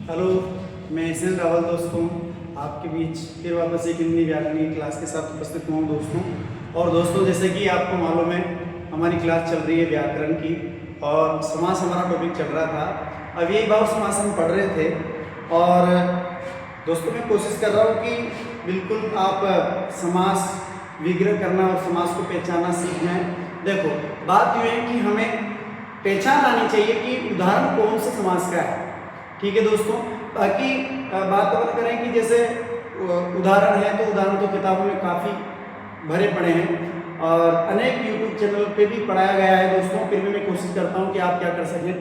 Hello, मैं SN Rawal दोस्तों आपके बीच फिर वापस एक हिंदी व्याकरण क्लास के साथ उपस्थित हुआ हूँ दोस्तों। और दोस्तों, जैसे कि आपको मालूम है, हमारी क्लास चल रही है व्याकरण की और समास हमारा टॉपिक चल रहा था। अब यही भाव समास हम पढ़ रहे थे और दोस्तों मैं कोशिश कर रहा हूँ कि बिल्कुल आप समास विग्रह करना और समास को पहचानना सीखना है। देखो, बात यह है कि हमें पहचान आनी चाहिए कि उदाहरण कौन से समास का है। ठीक है दोस्तों, बाकी बात अपन करें कि जैसे उदाहरण है तो उदाहरण तो किताबों में काफ़ी भरे पड़े हैं और अनेक यूट्यूब चैनल पे भी पढ़ाया गया है दोस्तों। फिर भी मैं कोशिश करता हूँ कि आप क्या कर सकें,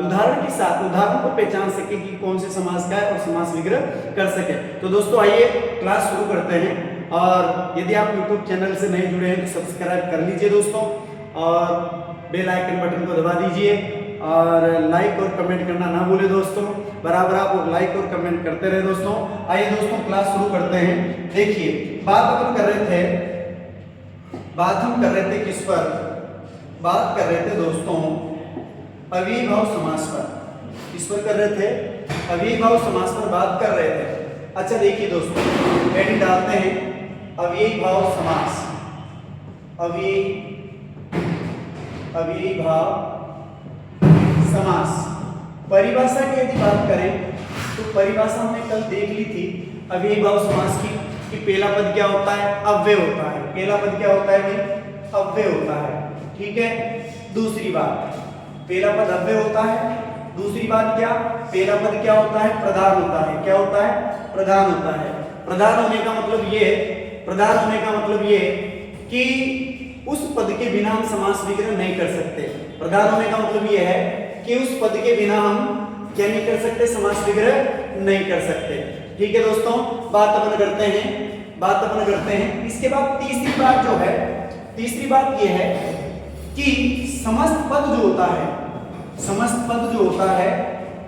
उदाहरण के साथ उदाहरण को पहचान सके कि कौन से समास का है और समास विग्रह कर सके। तो दोस्तों आइए क्लास शुरू करते हैं। और यदि आप यूट्यूब चैनल से नहीं जुड़े हैं तो सब्सक्राइब कर लीजिए दोस्तों और बेल आइकन बटन को दबा दीजिए और लाइक और कमेंट करना ना भूले दोस्तों। बराबर आप लाइक और कमेंट करते रहे दोस्तों। आइए दोस्तों क्लास शुरू करते हैं। देखिए, बात हम कर रहे थे किस पर? बात कर रहे थे दोस्तों अव्ययीभाव समास पर। किस पर कर रहे थे? अव्ययीभाव समास पर बात कर रहे थे। अच्छा देखिए दोस्तों, हेडिंग डालते हैं अव्ययीभाव समास। अव्ययीभाव समास। परिभाषा की यदि बात करें तो परिभाषा हमने कल देख ली थी अव्ययीभाव समास की कि पहला पद क्या होता है? अव्यय होता है। पहला पद क्या होता है भाई? अव्यय होता है। ठीक है। दूसरी बात, पहला पद अव्यय होता है। दूसरी बात क्या? पहला पद क्या होता है? प्रधान होता है। क्या होता है? प्रधान होता है। प्रधान होने का मतलब ये कि उस पद के बिना हम समास विग्रह नहीं कर सकते। प्रधान होने का मतलब ये है कि उस पद के बिना हम क्या नहीं कर सकते? समास विग्रह नहीं कर सकते। ठीक है दोस्तों, बात अपन करते हैं। इसके बाद तीसरी बात यह है कि समस्त पद जो होता है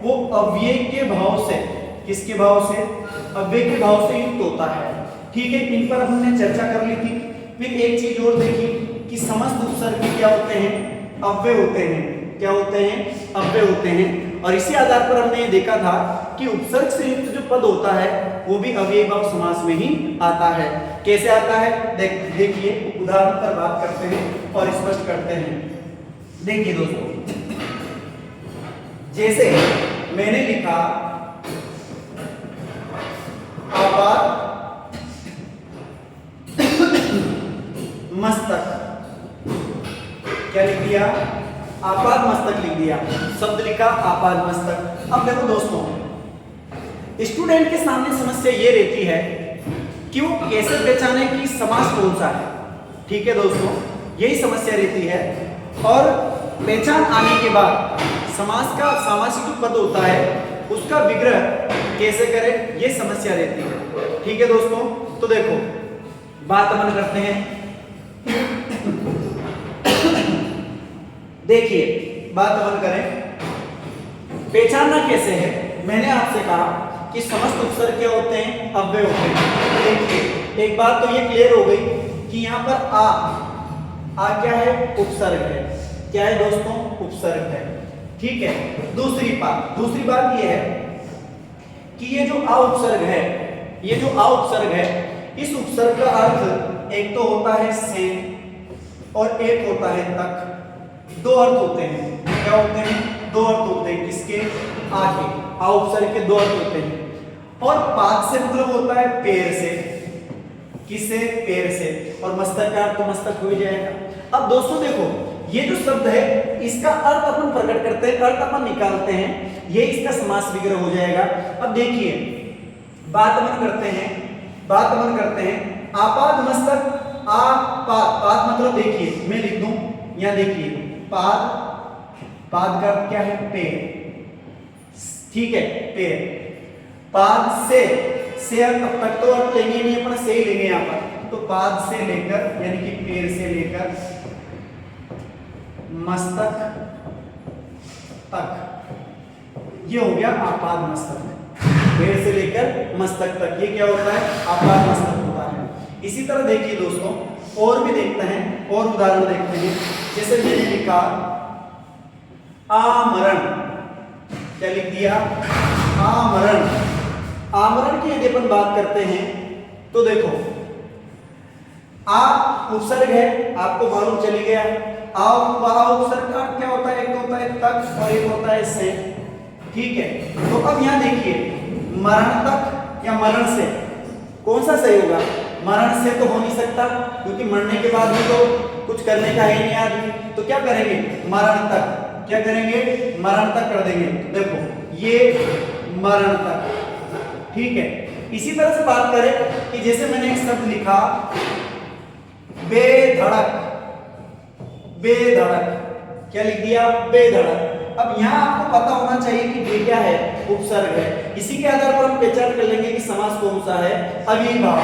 वो अव्यय के भाव से, किसके भाव से? अव्यय के भाव से युक्त होता है। ठीक है, इन पर हमने चर्चा कर ली थी। फिर एक चीज और देखी कि समस्त उपसर्ग क्या होते हैं? अव्यय होते हैं। क्या होते हैं? अव्यय होते हैं। और इसी आधार पर हमने ये देखा था कि उपसर्ग से युक्त जो पद होता है वो भी अव्ययीभाव समास में ही आता है। कैसे आता है? देखिए, उदाहरण पर बात करते हैं और स्पष्ट करते हैं। देखिए दोस्तों, जैसे मैंने लिखा आपात मस्तक। क्या लिख दिया? आपाद मस्तक लिख दिया। शब्द लिखा आपाद मस्तक। अब देखो दोस्तों, स्टूडेंट के सामने समस्या ये रहती है कि वो कैसे पहचाने कि समास कौन सा है। ठीक है दोस्तों, यही समस्या रहती है। और पहचान आने के बाद समास का सामासिक जो पद होता है उसका विग्रह कैसे करें, ये समस्या रहती है। ठीक है दोस्तों, तो देखो बात अपन करते हैं। देखिए, बात अपन करें पहचानना कैसे है। मैंने आपसे कहा कि समस्त उपसर्ग क्या होते हैं? अव्यय होते हैं। देखिए, एक बात तो ये क्लियर हो गई कि यहाँ पर आ क्या है? उपसर्ग है। क्या है दोस्तों? उपसर्ग है। ठीक है। दूसरी बात ये है कि ये जो आ उपसर्ग है, इस उपसर्ग का अर्थ एक तो होता है से और एक होता है तक। दो अर्थ होते हैं। क्या होते हैं? दो अर्थ होते हैं। किसके? आगे आ उपसर्ग के दो अर्थ होते हैं। और पाद से मतलब होता है पैर से। किससे? पैर से। और मस्तक का अर्थ तो मस्तक हो ही जाएगा। अब दोस्तों देखो, ये जो शब्द है इसका अर्थ अपन प्रकट करते हैं, अर्थ अपन निकालते हैं, ये इसका समास विग्रह हो जाएगा। अब देखिए, बात अपन करते हैं आपाद मस्तक। पाद मतलब देखिए, मैं लिख दूं, यहां देखिए, पाद का अर्थ क्या है? पैर। ठीक है, पैर। पाद से अब तक तो अर्थ लेंगे नहीं, अपन से ही लेंगे यहां पर। तो पाद से लेकर यानी कि पैर से लेकर मस्तक तक, ये हो गया आपाद मस्तक। पैर से लेकर मस्तक तक ये क्या होता है? आपाद मस्तक होता है। इसी तरह देखिए दोस्तों, और भी देखते हैं, और उदाहरण देखते हैं। जैसे मैंने लिखा आमरण। क्या लिख दिया? आमरण। आमरण की यदि अपन बात करते हैं तो देखो, आ उपसर्ग है, आपको मालूम चली गया। आ उपसर्ग का क्या होता है? एक होता है तक और एक होता है से, ठीक है। तो अब यहां देखिए, मरण तक या मरण से, कौन सा सही होगा? मरण से तो हो नहीं सकता, क्योंकि मरने के बाद भी तो कुछ करने का है नहीं आदमी, तो क्या करेंगे? मरण तक। क्या करेंगे? मरण तक कर देंगे। देखो ये मरण तक, ठीक है। इसी तरह से बात करें कि जैसे मैंने एक शब्द लिखा बेधड़क, बेधड़क, क्या लिख दिया? बेधड़क। अब यहाँ आपको पता होना चाहिए कि बे क्या है? उपसर्ग है। इसी के आधार पर हम पहचान कर लेंगे कि समास कौन सा है? अव्ययीभाव,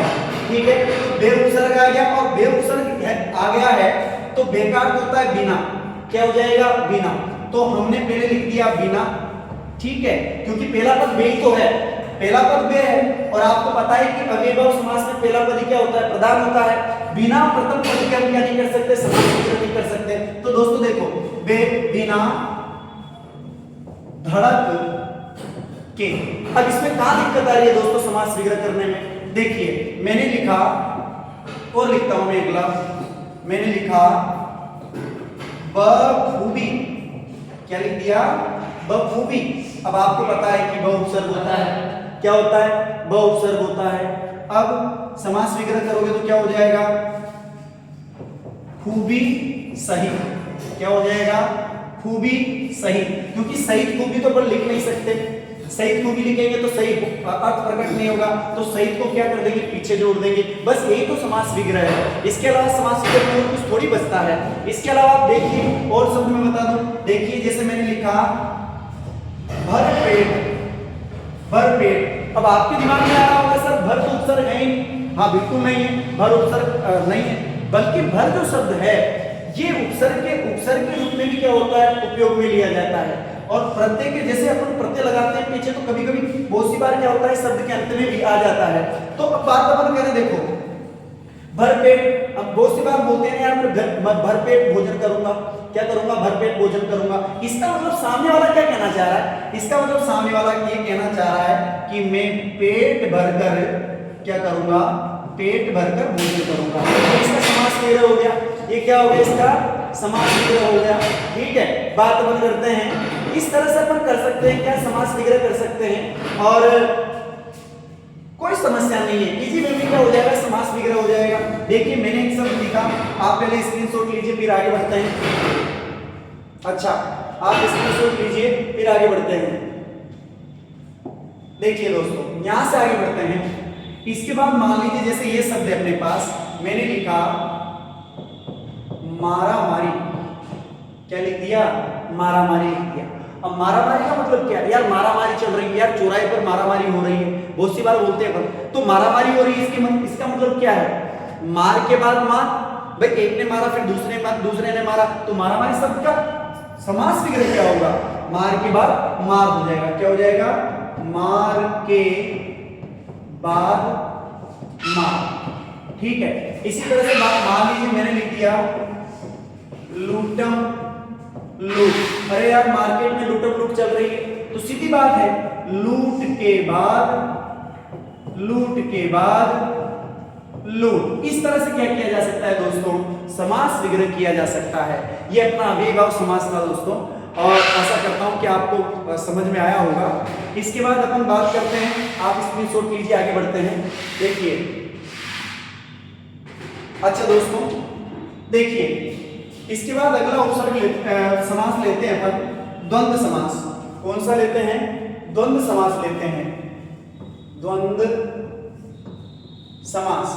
ठीक है। तो बे उपसर्ग आ गया, और बे उपसर्ग आ गया है तो बेकार होता है बिना। क्या हो जाएगा? बिना। तो हमने पहले लिख दिया बिना, ठीक है, क्योंकि पहला पद बे ही तो है, पहला पद बे है, और आपको पता है कि अव्ययीभाव समास में पहला पद क्या होता है? प्रधान होता है। बिना प्रथम पद के हम क्या नहीं कर सकते? समास नहीं कर सकते। तो दोस्तों देखो, बे, बिना, धड़क के। अब इसमें कहां दिक्कत आ रही है दोस्तों समास विग्रह करने में? देखिए मैंने लिखा, और लिखता हूं मैं अगला, मैंने लिखा बखूबी। क्या लिख दिया? बखूबी। अब आपको पता है कि ब उपसर्ग होता है। क्या होता है? ब उपसर्ग होता है। अब समास विग्रह करोगे तो क्या हो जाएगा? खूबी सही। क्या हो जाएगा? खूबी सही, क्योंकि सहित खूबी तो अपन लिख नहीं सकते। सहित खूबी लिखेंगे तो सही अर्थ प्रकट नहीं होगा, तो सहित को क्या कर देंगे? पीछे जोड़ देंगे। बस यही तो समास विग्रह है। इसके अलावा समास विग्रह में कुछ थोड़ी बचता है। इसके अलावा आप देखिए, और शब्द में बता दूं, देखिए जैसे मैंने लिखा भरपेट, भरपेट। अब आपके दिमाग में आ रहा होगा सर भर तो उपसर्ग है ही। हाँ बिल्कुल नहीं है, भर उपसर्ग नहीं है, बल्कि भर जो शब्द है ये उपसर्ग के रूप में भी क्या होता है? उपयोग में लिया जाता है। और प्रत्यय के जैसे अपन प्रत्यय लगाते हैं पीछे, तो कभी कभी बहुत सी बार क्या होता है? शब्द के अंत में भी आ जाता है। तो अब बात अपन करें, देखो भरपेट, अब बहुत सी बार बोलते हैं यार मैं भरपेट भोजन करूंगा। क्या करूंगा? भरपेट भोजन करूंगा। इसका मतलब सामने वाला क्या कहना चाह रहा है? इसका मतलब सामने वाला ये कहना चाह रहा है कि मैं पेट भरकर क्या करूंगा? पेट भरकर भोजन करूंगा। इसका समास विग्रह हो गया। ये क्या हो गया? इसका समास विग्रह हो गया, ठीक है। बात अपन करते हैं, इस तरह से अपन कर सकते हैं, क्या समास विग्रह कर सकते हैं, और कोई समस्या नहीं है। इजी वे में क्या हो जाएगा? समास विग्रह हो जाएगा। देखिए मैंने एक शब्द लिखा, आप पहले स्क्रीनशॉट लीजिए फिर आगे बढ़ते हैं। अच्छा, आप स्क्रीनशॉट लीजिए फिर आगे बढ़ते हैं। देखिए दोस्तों, यहां से आगे बढ़ते हैं। इसके बाद मान लीजिए जैसे ये शब्द है अपने पास, मैंने लिखा मारा मारी। क्या लिख दिया? मारा मारी लिख दिया। अब मारा मारी का मतलब क्या है? यार मारा मारी चल रही है, यार चौराहे पर मारा मारी हो रही है, बहुत सी बार बोलते हैं। तो मारा मारी हो रही है, इसका मतलब क्या है? मार के बाद मार, भाई एक ने मारा फिर दूसरे ने मारा, तो मारा मारी शब्द का समास विग्रह क्या होगा? मार के बाद मार हो जाएगा। क्या हो जाएगा? मार के बाद मार, ठीक है। इसी तरह से मान लीजिए मैंने लिख दिया लूटम लूट। अरे यार मार्केट में लूटम लूट चल रही है, तो सीधी बात है लूट के बाद लूट। इस तरह से क्या किया जा सकता है दोस्तों? समास विग्रह किया जा सकता है। ये अपना अव्ययीभाव समास था दोस्तों, और आशा करता हूं कि आपको समझ में आया होगा। इसके बाद अपन बात करते हैं, आप स्क्रीनशॉट लीजिए, आगे बढ़ते हैं। देखिए अच्छा दोस्तों, देखिए इसके बाद अगला उपसर्ग समास लेते हैं अपन, द्वंद्व समास। कौन सा लेते हैं? द्वंद्व समास लेते हैं। द्वंद्व समास,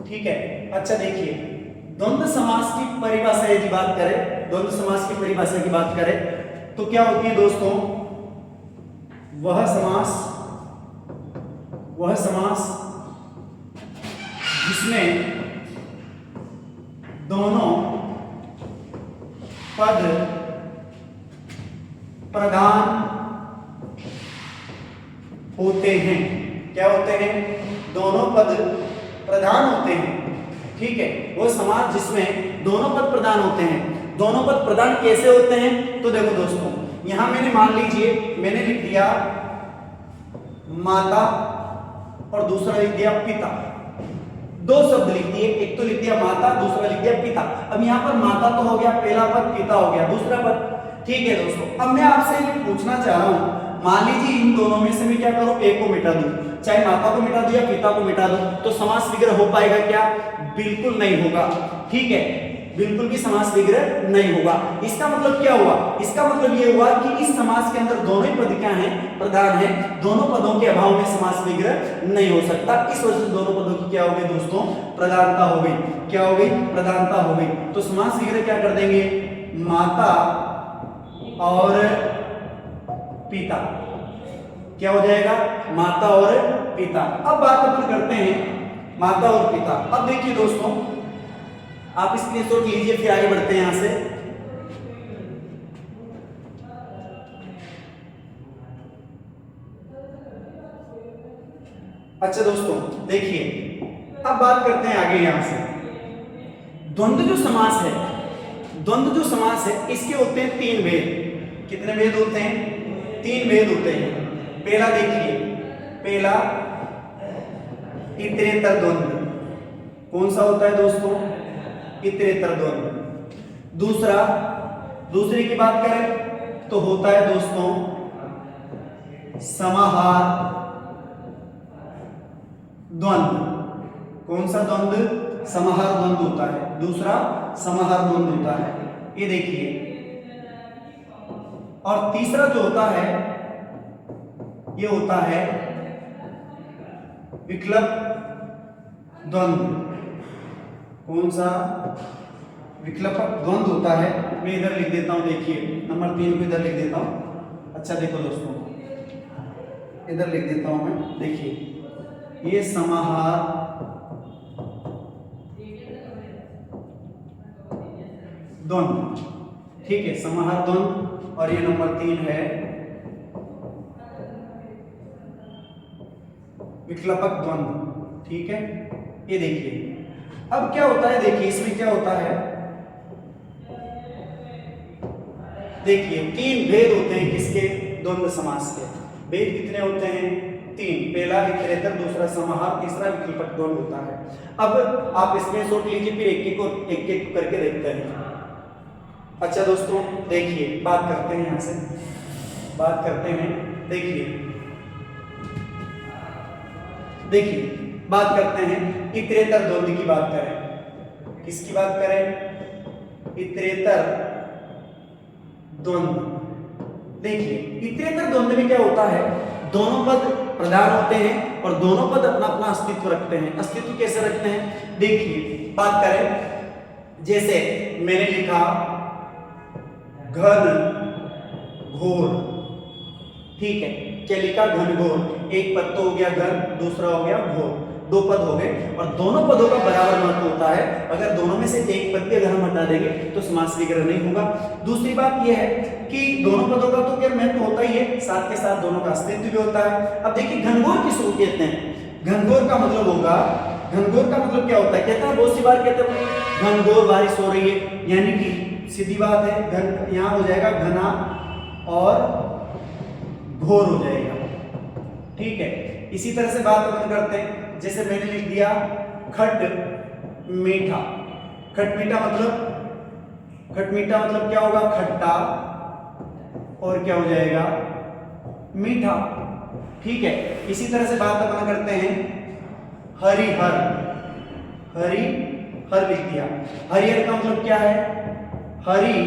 ठीक है। अच्छा देखिए, द्वंद्व समास की परिभाषा यदि बात करें, द्वंद्व समास की परिभाषा की बात करें तो क्या होती है दोस्तों? वह समास जिसमें दोनों पद प्रधान होते हैं। क्या होते हैं? दोनों पद प्रधान होते हैं, ठीक है। वो समास जिसमें दोनों पद प्रधान होते हैं। दोनों पद प्रधान कैसे होते हैं? तो देखो दोस्तों, यहां मैंने मान लीजिए मैंने लिख दिया माता और दूसरा लिख दिया पिता। दो शब्द लिख दिए, एक तो लिख दिया माता, दूसरा लिख दिया पिता। अब यहाँ पर माता तो हो गया पहला पद, पिता हो गया दूसरा पद। ठीक है दोस्तों, अब मैं आपसे ये पूछना चाह रहा हूं, मान लीजिए इन दोनों में से मैं क्या करूं, एक को मिटा दूं, चाहे माता को मिटा दूं या पिता को मिटा दूं, तो समास विग्रह हो पाएगा क्या? बिल्कुल नहीं होगा। ठीक है, बिल्कुल भी समास विग्रह नहीं होगा। इसका मतलब क्या हुआ? इसका मतलब ये हुआ कि इस समास के अंदर दोनों ही पद क्या हैं, प्रधान हैं। दोनों पदों के अभाव में समास विग्रह नहीं हो सकता। इस वजह से दोनों पदों की क्या हो गई दोस्तों, प्रधानता हो गई। क्या हो गई? प्रधानता हो गई। तो समास विग्रह क्या कर देंगे, माता और पिता। क्या हो जाएगा? माता और पिता। अब बात अपन करते हैं माता और पिता। अब देखिए दोस्तों, आप स्क्रीनशॉट लीजिए, फिर आगे बढ़ते हैं यहां से। अच्छा दोस्तों देखिए, अब बात करते हैं आगे यहां से। द्वंद्व जो समास है, द्वंद्व जो समास है, इसके होते हैं तीन भेद। कितने भेद होते हैं? तीन भेद होते हैं। पहला देखिए, पहला इतरेतर द्वंद्व। कौन सा होता है दोस्तों? इतरेतर द्वंद्व। दूसरा, दूसरे की बात करें तो होता है दोस्तों समाहार द्वंद्व। कौन सा द्वंद्व? समाहार द्वंद्व होता है। दूसरा समाहार द्वंद्व होता है, ये देखिए। और तीसरा जो होता है ये होता है विकल्प द्वंद्व। कौन सा? विकल्प द्वंद्व होता है। मैं इधर लिख देता हूं, देखिए नंबर 3 को इधर लिख देता हूं। अच्छा देखो दोस्तों, इधर लिख देता हूं मैं, देखिए ये समाहार द्वंद्व। ठीक है, समाहार द्वंद्व। और ये नंबर 3 है विकल्पक द्वंद्व। ठीक है, ये देखिए। अब क्या होता है, देखिए इसमें क्या होता है, देखिए तीन भेद होते हैं किसके? द्वंद्व समास के। भेद कितने होते हैं? तीन। पहला इतरेतर, दूसरा समाहार, तीसरा विकल्पक द्वंद्व होता है। अब आप इसमें सोच लीजिए, फिर एक एक करके देखते हैं। अच्छा दोस्तों देखिए, बात करते हैं यहां से, बात करते हैं। देखिए बात करते हैं इतरेतर द्वंद्व की बात करें। किसकी बात करें? इतरेतर द्वंद्व। देखिए इतरेतर द्वंद्व में क्या होता है, दोनों पद प्रधान होते हैं और दोनों पद अपना अपना अस्तित्व रखते हैं। अस्तित्व कैसे रखते हैं? देखिए बात करें, जैसे मैंने लिखा घन घोर। ठीक है, क्या लिखा? घन घोर। एक पद तो हो गया घन, दूसरा हो गया घोर, दो पद हो गए। और दोनों पदों का बराबर महत्व होता है। अगर दोनों में से एक पद भी अगर हम हटा देंगे तो समास विग्रह नहीं होगा। दूसरी बात यह है कि दोनों पदों का तो क्या महत्व होता ही है, साथ के साथ दोनों का अस्तित्व भी होता है। अब देखिए घनघोर किसको कहते हैं? घनघोर का मतलब होगा, घनघोर का मतलब क्या होता है? कहते हैं बहुत सी बार कहते हैं घनघोर बारिश हो रही है, यानी कि सीधी बात है, घन यहां हो जाएगा घना और घोर हो जाएगा। ठीक है, इसी तरह से बात अपन करते हैं, जैसे मैंने लिख दिया खट मीठा। खट मीठा मतलब, खट मीठा मतलब क्या होगा? खट्टा और क्या हो जाएगा? मीठा। ठीक है, इसी तरह से बात अपन करते हैं हरिहर। हरिहर लिख दिया। हरिहर का मतलब क्या है? हरि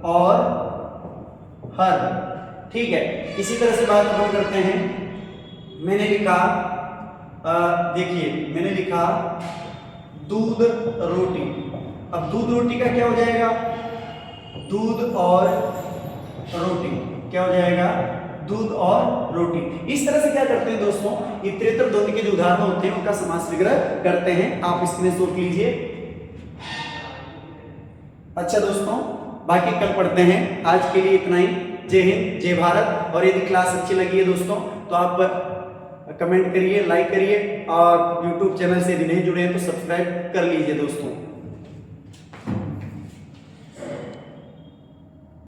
और हर। ठीक है, इसी तरह से बात हम करते हैं, मैंने लिखा देखिए मैंने लिखा दूध रोटी। अब दूध रोटी का क्या हो जाएगा? दूध और रोटी। क्या हो जाएगा? दूध और रोटी। इस तरह से क्या करते हैं दोस्तों, इतरेतर द्वंद्व के जो उदाहरण होते हैं उनका समास विग्रह करते हैं। आप स्क्रीनशॉट लीजिए। अच्छा दोस्तों, बाकी कल पढ़ते हैं। आज के लिए इतना ही। जय हिंद, जय भारत। और यदि क्लास अच्छी लगी है दोस्तों तो आप कमेंट करिए, लाइक करिए, और YouTube चैनल से यदि नहीं जुड़े हैं तो सब्सक्राइब कर लीजिए दोस्तों।